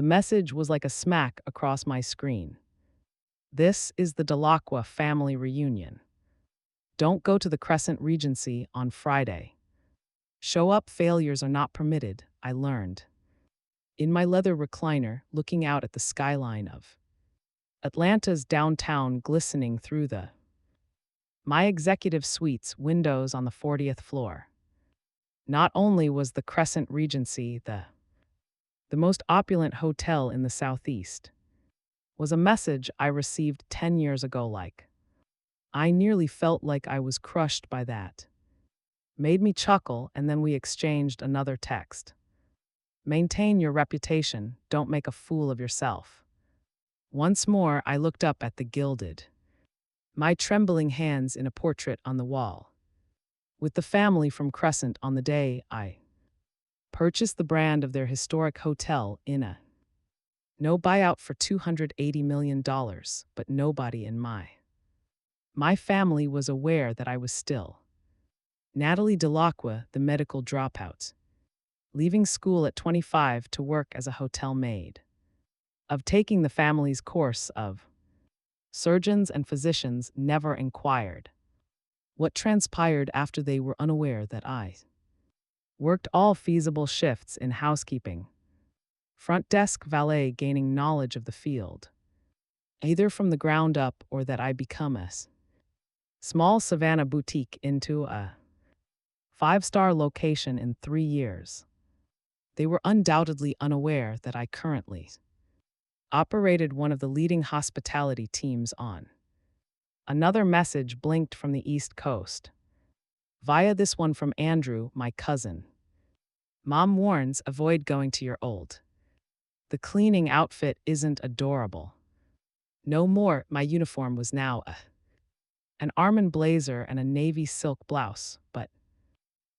The message was like a smack across my screen. This is the Delacroix Family Reunion. Don't go to the Crescent Regency on Friday. Show up, failures are not permitted, I learned. In my leather recliner, looking out at the skyline of Atlanta's downtown glistening through my executive suite's windows on the 40th floor. Not only was the Crescent Regency the most opulent hotel in the Southeast, was a message I received 10 years ago like. I nearly felt like I was crushed by that. Made me chuckle, and then we exchanged another text. Maintain your reputation, don't make a fool of yourself. Once more I looked up at the gilded, my trembling hands in a portrait on the wall. With the family from Crescent on the day I purchased the brand of their historic hotel in a no buyout for $280 million, but nobody in my family was aware that I was still Natalie Delacroix, the medical dropout, leaving school at 25 to work as a hotel maid, of taking the family's course of surgeons and physicians never inquired what transpired after they were unaware that I worked all feasible shifts in housekeeping, front desk valet, gaining knowledge of the field, either from the ground up or that I become a small Savannah boutique into a five-star location in 3 years. They were undoubtedly unaware that I currently operated one of the leading hospitality teams on. Another message blinked from the East Coast. Via this one from Andrew, my cousin. Mom warns, avoid going to your old. The cleaning outfit isn't adorable. No more, my uniform was now an Armand blazer and a navy silk blouse, but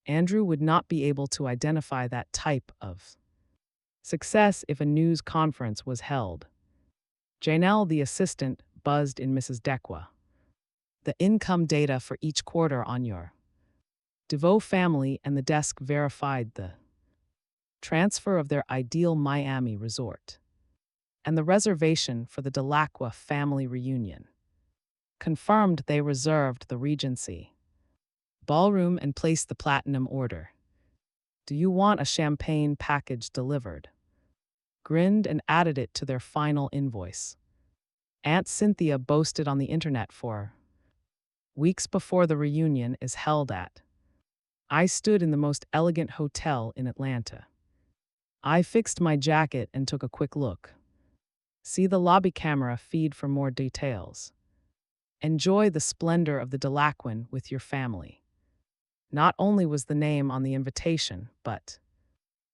Andrew would not be able to identify that type of success if a news conference was held. Janelle, the assistant, buzzed in Mrs. Delacroix. The income data for each quarter on your DeVoe family, and the desk verified the transfer of their ideal Miami resort and the reservation for the Delacroix Family Reunion. Confirmed they reserved the Regency ballroom and placed the platinum order. Do you want a champagne package delivered? Grinned and added it to their final invoice. Aunt Cynthia boasted on the internet for weeks before the reunion is held at. I stood in the most elegant hotel in Atlanta. I fixed my jacket and took a quick look. See the lobby camera feed for more details. Enjoy the splendor of the Delacroix with your family. Not only was the name on the invitation, but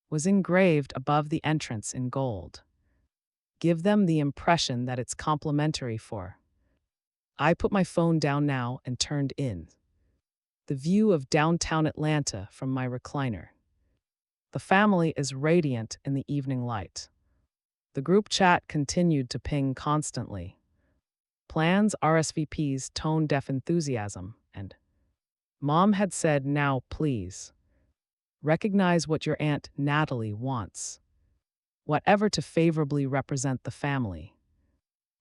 was engraved above the entrance in gold. Give them the impression that it's complimentary for. I put my phone down now and turned in the view of downtown Atlanta from my recliner. The family is radiant in the evening light. The group chat continued to ping constantly. Plans, RSVPs, tone-deaf enthusiasm, and Mom had said, now please. Recognize what your Aunt Natalie wants. Whatever to favorably represent the family.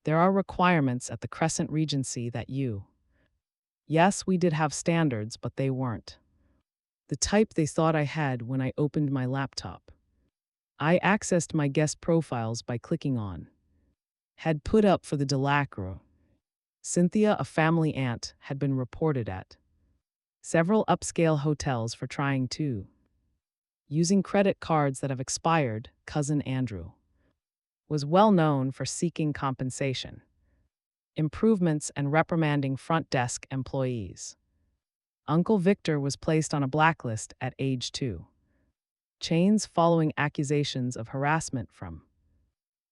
There are requirements at the Crescent Regency that you. Yes, we did have standards, but they weren't the type they thought I had when I opened my laptop. I accessed my guest profiles by clicking on had put up for the Delacroix. Cynthia, a family aunt, had been reported at several upscale hotels for trying to using credit cards that have expired. Cousin Andrew was well known for seeking compensation, improvements, and reprimanding front desk employees. Uncle Victor was placed on a blacklist at age 2. Chains following accusations of harassment from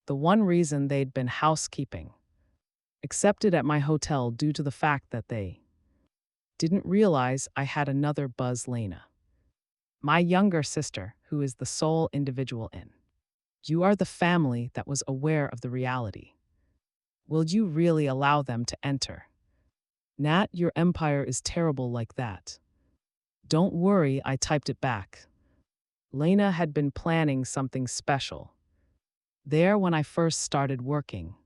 the one reason they'd been housekeeping. Accepted at my hotel due to the fact that they didn't realize I had another Buzz Lena, my younger sister, who is the sole individual in. You are the family that was aware of the reality. Will you really allow them to enter? Nat, your empire is terrible like that. Don't worry, I typed it back. Lena had been planning something special. there when I first started working.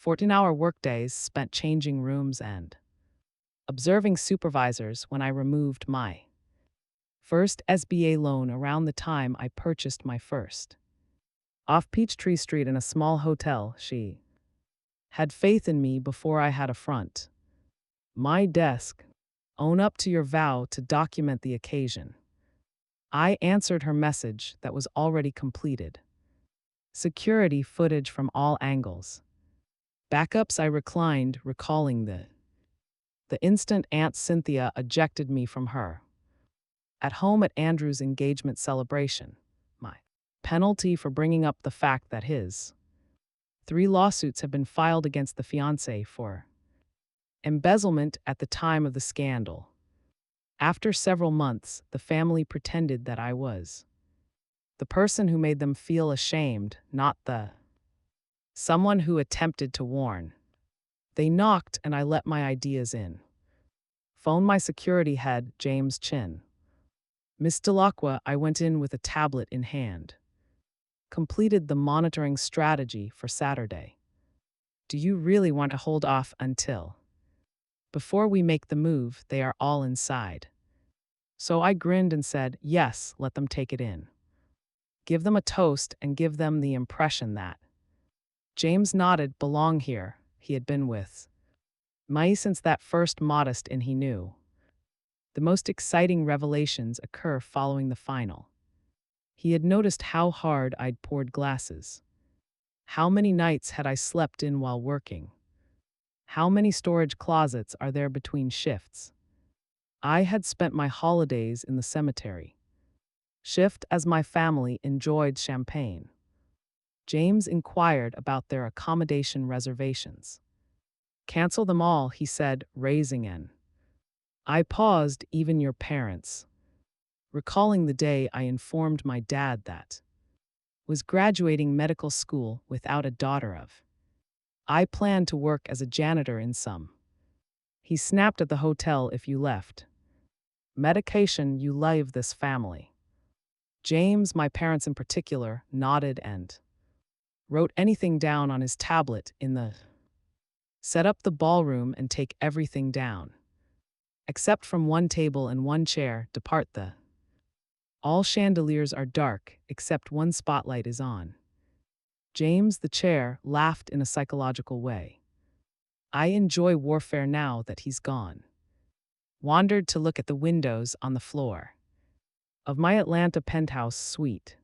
14-hour workdays spent changing rooms and observing supervisors when I removed my first SBA loan around the time I purchased my first. Off Peachtree Street in a small hotel, she had faith in me before I had a front. My desk. Own up to your vow to document the occasion. I answered her message that was already completed. Security footage from all angles. Backups. I reclined, recalling the instant Aunt Cynthia ejected me from her. At home at Andrew's engagement celebration. My penalty for bringing up the fact that his 3 lawsuits have been filed against the fiancé for embezzlement at the time of the scandal. After several months, the family pretended that I was the person who made them feel ashamed, not the someone who attempted to warn. They knocked and I let my ideas in. Phoned my security head, James Chin. Miss Delacroix, I went in with a tablet in hand. Completed the monitoring strategy for Saturday. Do you really want to hold off until before we make the move? They are all inside. So I grinned and said, yes, let them take it in. Give them a toast and give them the impression that James nodded, belong here. He had been with Mai since that first modest inn he knew. The most exciting revelations occur following the final. He had noticed how hard I'd poured glasses. How many nights had I slept in while working? How many storage closets are there between shifts? I had spent my holidays in the cemetery. Shift as my family enjoyed champagne. James inquired about their accommodation reservations. Cancel them all, he said, raising an. I paused, even your parents. Recalling the day I informed my dad that was graduating medical school without a daughter of. I planned to work as a janitor in some. He snapped at the hotel if you left. Medication, you leave this family. James, my parents in particular, nodded and wrote anything down on his tablet in the set up the ballroom and take everything down. Except from one table and one chair, depart the. All chandeliers are dark, except one spotlight is on. James, the chair, laughed in a psychological way. I enjoy warfare now that he's gone. Wandered to look at the windows on the floor of my Atlanta penthouse suite.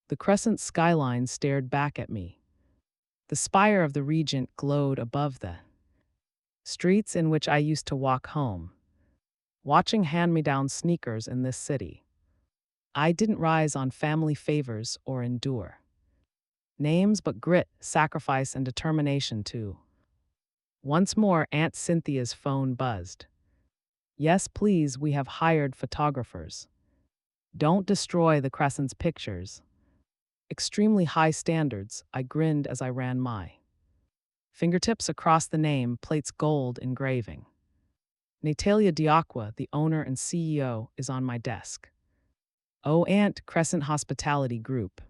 The crescent skyline stared back at me. The spire of the Regent glowed above the streets in which I used to walk home, watching hand-me-down sneakers in this city. I didn't rise on family favors or endure names but grit, sacrifice, and determination too. Once more, Aunt Cynthia's phone buzzed. Yes, please, we have hired photographers. Don't destroy the Crescent's pictures. Extremely high standards, I grinned as I ran my fingertips across the name plate's gold engraving. Natalia Diacqua, the owner and CEO, is on my desk. Oh, Aunt, Crescent Hospitality Group.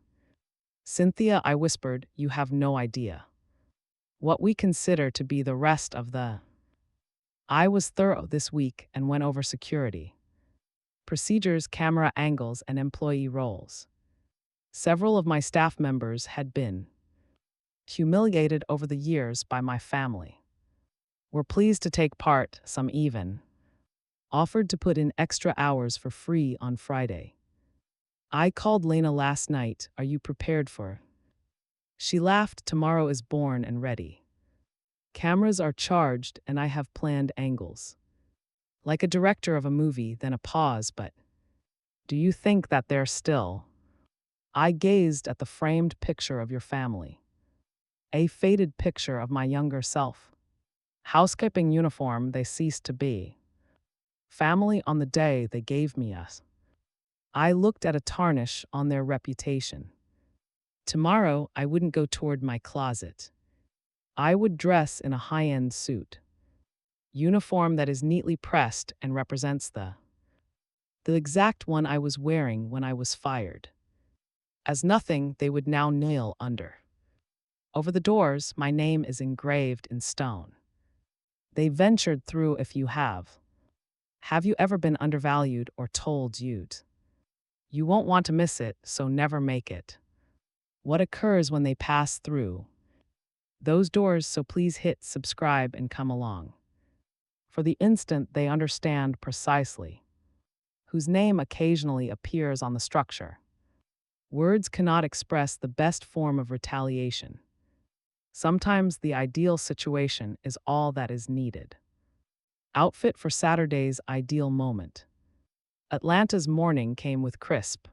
Cynthia, I whispered, you have no idea what we consider to be the rest of the. I was thorough this week and went over security, procedures, camera angles, and employee roles. Several of my staff members had been humiliated over the years by my family. Were pleased to take part, some even offered to put in extra hours for free on Friday. I called Lena last night, are you prepared for? She laughed, tomorrow is born and ready. Cameras are charged and I have planned angles. Like a director of a movie, then a pause, but do you think that they're still? I gazed at the framed picture of your family. A faded picture of my younger self. Housekeeping uniform they ceased to be. Family on the day they gave me us. I looked at a tarnish on their reputation. Tomorrow, I wouldn't go toward my closet. I would dress in a high-end suit. Uniform that is neatly pressed and represents the exact one I was wearing when I was fired. as nothing they would now nail under. Over the doors, my name is engraved in stone. They ventured through if you have. Have you ever been undervalued or told you'd? You won't want to miss it, so never make it. What occurs when they pass through those doors, so please hit subscribe and come along. For the instant they understand precisely whose name occasionally appears on the structure. Words cannot express the best form of retaliation. Sometimes the ideal situation is all that is needed. Outfit for Saturday's ideal moment. Atlanta's morning came with crisp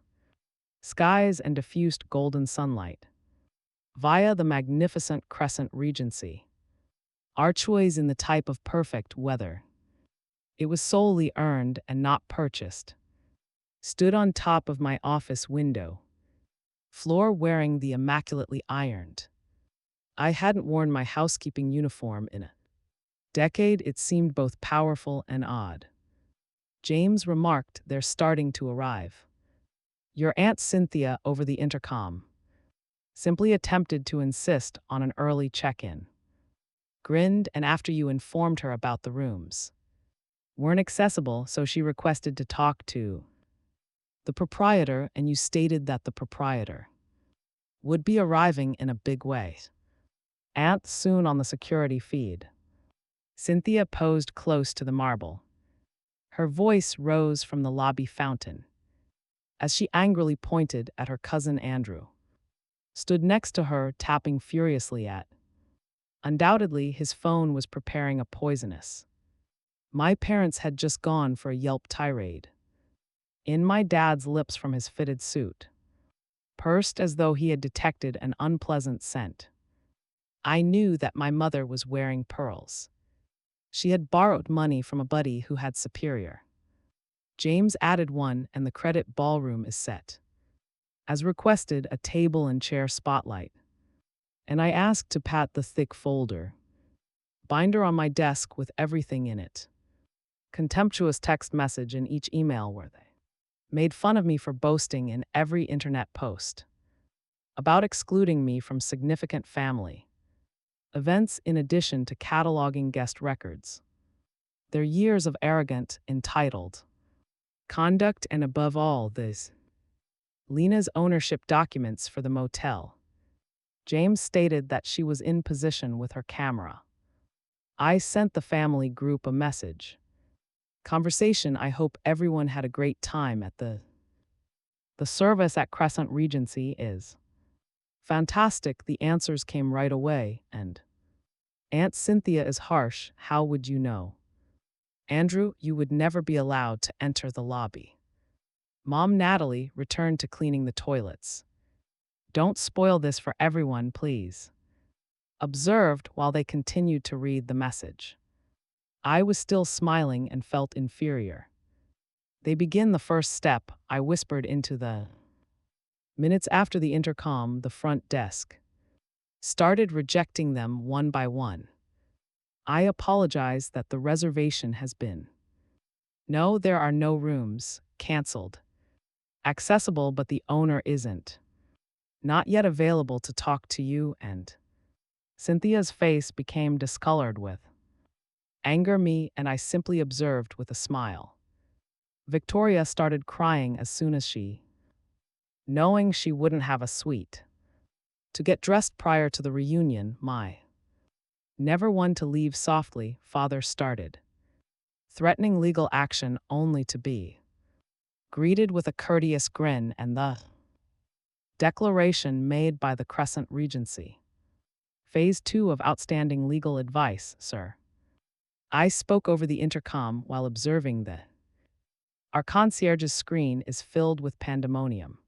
skies and diffused golden sunlight. Via the magnificent Crescent Regency. Archways in the type of perfect weather. It was solely earned and not purchased. Stood on top of my office window. Floor wearing the immaculately ironed. I hadn't worn my housekeeping uniform in a decade. It seemed both powerful and odd. James remarked, "They're starting to arrive." Your Aunt Cynthia over the intercom. Simply attempted to insist on an early check-in. Grinned, and after you informed her about the rooms weren't accessible, so she requested to talk to the proprietor, and you stated that the proprietor would be arriving in a big way. Aunt soon on the security feed. Cynthia posed close to the marble. Her voice rose from the lobby fountain as she angrily pointed at her cousin Andrew. Stood next to her, tapping furiously at. Undoubtedly, his phone was preparing a poisonous. My parents had just gone for a Yelp tirade. In my dad's lips from his fitted suit. Pursed as though he had detected an unpleasant scent. I knew that my mother was wearing pearls. She had borrowed money from a buddy who had superior. James added one, and the credit ballroom is set. As requested, a table and chair spotlight. And I asked to pat the thick folder binder on my desk with everything in it. Contemptuous text message in each email where they made fun of me for boasting in every internet post about excluding me from significant family events in addition to cataloging guest records. Their years of arrogant, entitled conduct, and above all this, Lena's ownership documents for the motel. James stated that she was in position with her camera. I sent the family group a message. Conversation, I hope everyone had a great time at the service at Crescent Regency is fantastic. The answers came right away, and Aunt Cynthia is harsh. How would you know? Andrew, you would never be allowed to enter the lobby. Mom Natalie returned to cleaning the toilets. Don't spoil this for everyone, please. Observed while they continued to read the message. I was still smiling and felt inferior. They begin the first step, I whispered into the minutes after the intercom. The front desk started rejecting them one by one. I apologize that the reservation has been. No, there are no rooms, canceled. Accessible, but the owner isn't. Not yet available to talk to you, and Cynthia's face became discolored with anger me, and I simply observed with a smile. Victoria started crying as soon as knowing she wouldn't have a suite to get dressed prior to the reunion. My never one to leave softly, father started, threatening legal action only to be greeted with a courteous grin and the declaration made by the Crescent Regency. Phase 2 of outstanding legal advice, sir. I spoke over the intercom while observing that our concierge's screen is filled with pandemonium.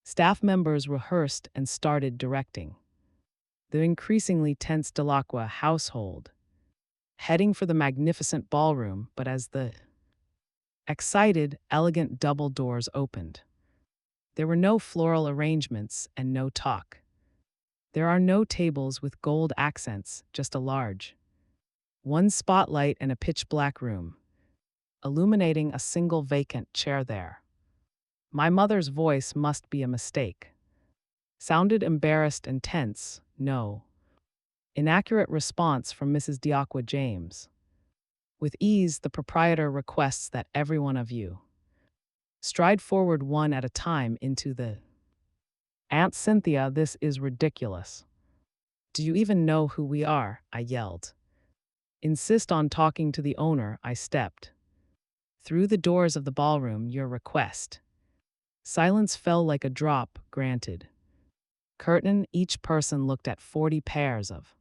Staff members rehearsed and started directing the increasingly tense Delacroix household, heading for the magnificent ballroom. But as the excited, elegant double doors opened, there were no floral arrangements and no talk. There are no tables with gold accents, just a large one spotlight and a pitch-black room, illuminating a single vacant chair there. My mother's voice must be a mistake. Sounded embarrassed and tense. No. Inaccurate response from Mrs. Delacroix James. With ease, the proprietor requests that every one of you stride forward one at a time into the Aunt Cynthia, this is ridiculous. Do you even know who we are? I yelled. Insist on talking to the owner, I stepped through the doors of the ballroom, your request. Silence fell like a drop, granted. Curtain, each person looked at 40 pairs of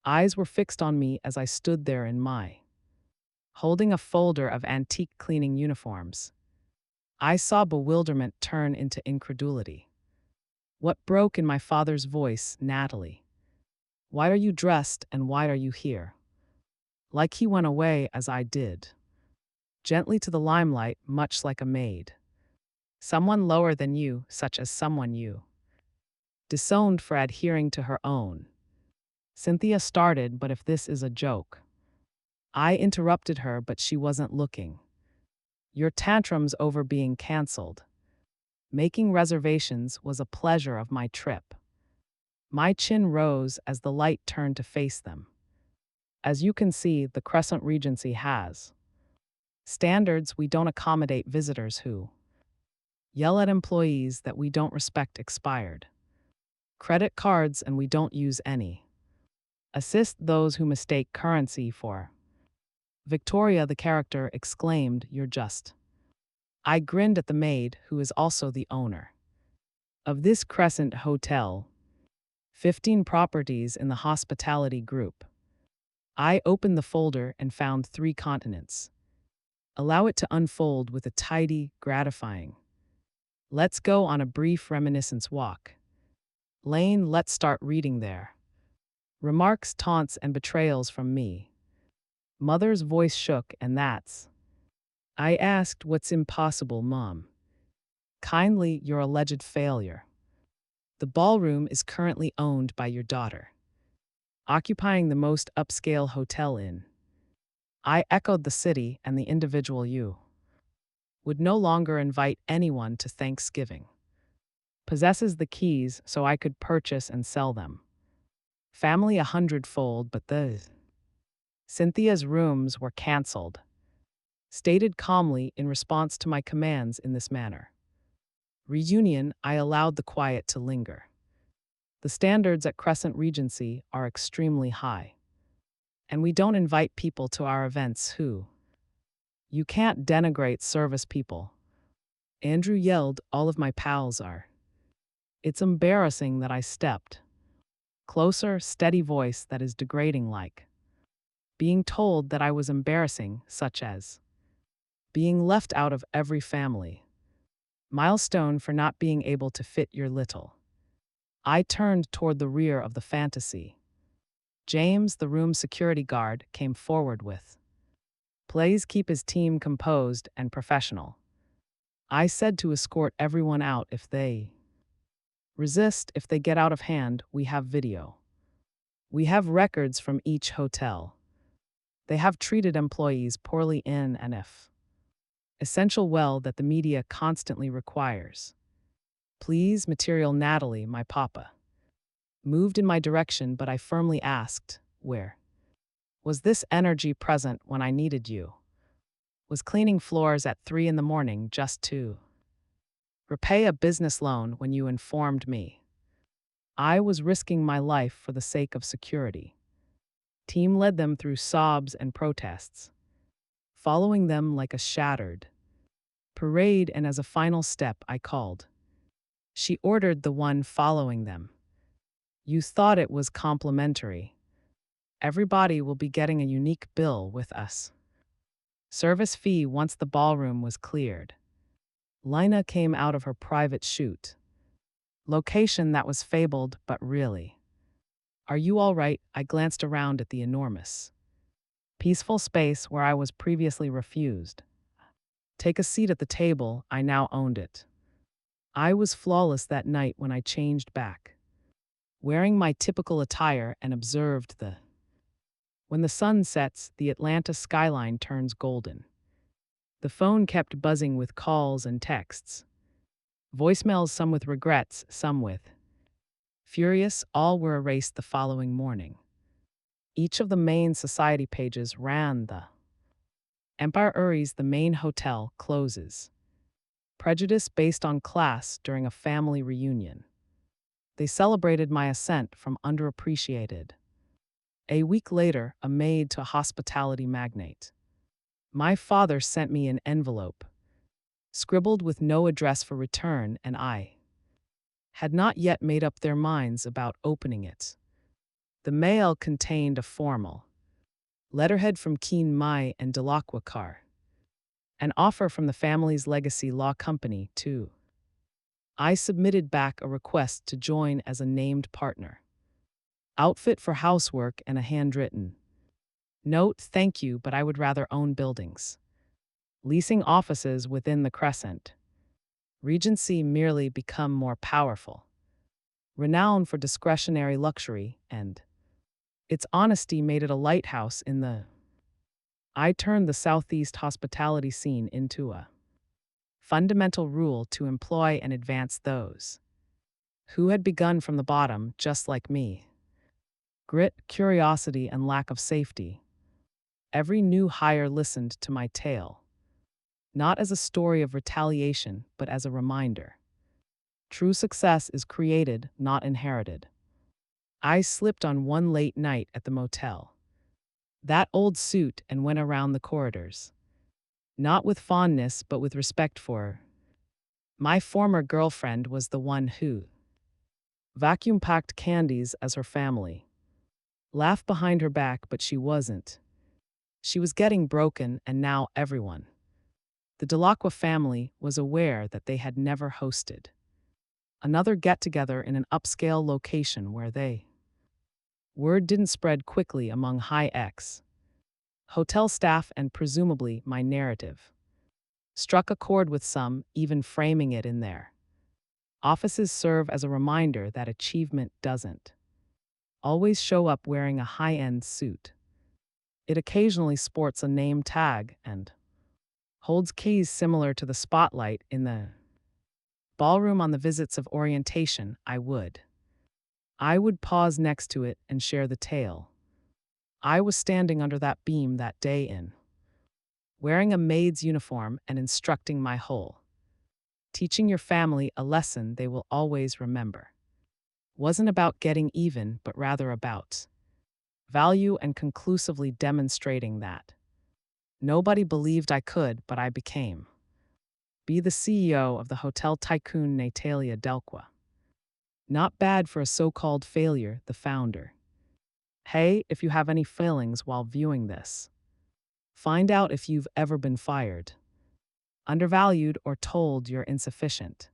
eyes were fixed on me as I stood there in my holding a folder of antique cleaning uniforms. I saw bewilderment turn into incredulity. What broke in my father's voice, Natalie? Why are you dressed and why are you here? Like he went away as I did. Gently to the limelight, much like a maid. Someone lower than you, such as someone you disowned for adhering to her own. Cynthia started, but if this is a joke. I interrupted her, but she wasn't looking. Your tantrums over being cancelled. Making reservations was a pleasure of my trip. My chin rose as the light turned to face them. As you can see, the Crescent Regency has standards. We don't accommodate visitors who yell at employees that we don't respect expired credit cards, and we don't use any. Assist those who mistake currency for Victoria, the character, exclaimed, "You're just." I grinned at the maid, who is also the owner of this Crescent Hotel. 15 properties in the hospitality group. I opened the folder and found 3 continents. Allow it to unfold with a tidy, gratifying. Let's go on a brief reminiscence walk. Lane, let's start reading there. Remarks, taunts, and betrayals from me. Mother's voice shook, and that's. I asked, what's impossible, Mom? Kindly, your alleged failure. The ballroom is currently owned by your daughter, occupying the most upscale hotel in. I echoed the city, and the individual you would no longer invite anyone to Thanksgiving. Possesses the keys so I could purchase and sell them. Family 100-fold, but the Cynthia's rooms were cancelled. Stated calmly in response to my commands in this manner. Reunion, I allowed the quiet to linger. The standards at Crescent Regency are extremely high. And we don't invite people to our events who. You can't denigrate service people. Andrew yelled, all of my pals are. It's embarrassing that I stepped. Closer, steady voice that is degrading, like being told that I was embarrassing, such as being left out of every family milestone for not being able to fit your little. I turned toward the rear of the fantasy. James, the room security guard, came forward with, please keep his team composed and professional. I said to escort everyone out if they resist. If they get out of hand, we have video. We have records from each hotel. They have treated employees poorly in and if essential well that the media constantly requires. Please, material. Natalie, my papa, moved in my direction, but I firmly asked, where was this energy present when I needed you? Was cleaning floors at 3 a.m. just to repay a business loan when you informed me I was risking my life for the sake of security. Team led them through sobs and protests, following them like a shattered parade, and as a final step I called. She ordered the one following them. You thought it was complimentary. Everybody will be getting a unique bill with us. Service fee once the ballroom was cleared. Lina came out of her private chute. Location that was fabled, but really. Are you all right? I glanced around at the enormous, peaceful space where I was previously refused. Take a seat at the table, I now owned it. I was flawless that night when I changed back, wearing my typical attire, and observed the. When the sun sets, the Atlanta skyline turns golden. The phone kept buzzing with calls and texts. Voicemails, some with regrets, some with Furious, all were erased the following morning. Each of the main society pages ran the Empire Uri's the main hotel closes. Prejudice based on class during a family reunion. They celebrated my ascent from underappreciated. A week later, a maid to a hospitality magnate. My father sent me an envelope, scribbled with no address for return, and I had not yet made up their minds about opening it. The mail contained a formal letterhead from Keen Mai and Delacroix Car, an offer from the family's legacy law company, too. I submitted back a request to join as a named partner. Outfit for housework and a handwritten note, thank you, but I would rather own buildings. Leasing offices within the Crescent Regency merely become more powerful. Renowned for discretionary luxury, and its honesty made it a lighthouse in the I turned the Southeast hospitality scene into a fundamental rule to employ and advance those who had begun from the bottom, just like me. Grit, curiosity, and lack of safety. Every new hire listened to my tale, not as a story of retaliation, but as a reminder. True success is created, not inherited. I slipped on one late night at the motel. That old suit and went around the corridors. Not with fondness, but with respect for her. My former girlfriend was the one who vacuum-packed candies as her family. Laughed behind her back, but she wasn't. She was getting broken, and now everyone. The Delacroix family was aware that they had never hosted another get-together in an upscale location where they word didn't spread quickly among high-ex hotel staff, and presumably my narrative struck a chord with some, even framing it in their offices serve as a reminder that achievement doesn't always show up wearing a high-end suit. It occasionally sports a name tag and holds keys similar to the spotlight in the ballroom on the visits of orientation. I would pause next to it and share the tale. I was standing under that beam that day wearing a maid's uniform and instructing my whole. Teaching your family a lesson they will always remember. Wasn't about getting even, but rather about value, and conclusively demonstrating that nobody believed I could, but I became. Be the CEO of the hotel tycoon Natalia Delacroix. Not bad for a so-called failure, the founder. Hey, if you have any feelings while viewing this, find out if you've ever been fired, undervalued, or told you're insufficient.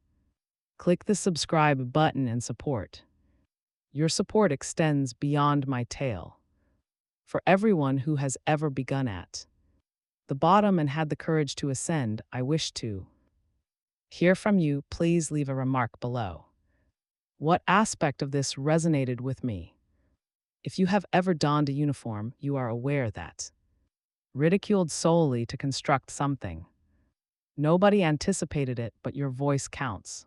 Click the subscribe button and support. Your support extends beyond my tale. For everyone who has ever begun at the bottom and had the courage to ascend, I wish to hear from you. Please leave a remark below. What aspect of this resonated with me? If you have ever donned a uniform, you are aware that ridiculed solely to construct something. Nobody anticipated it, but your voice counts.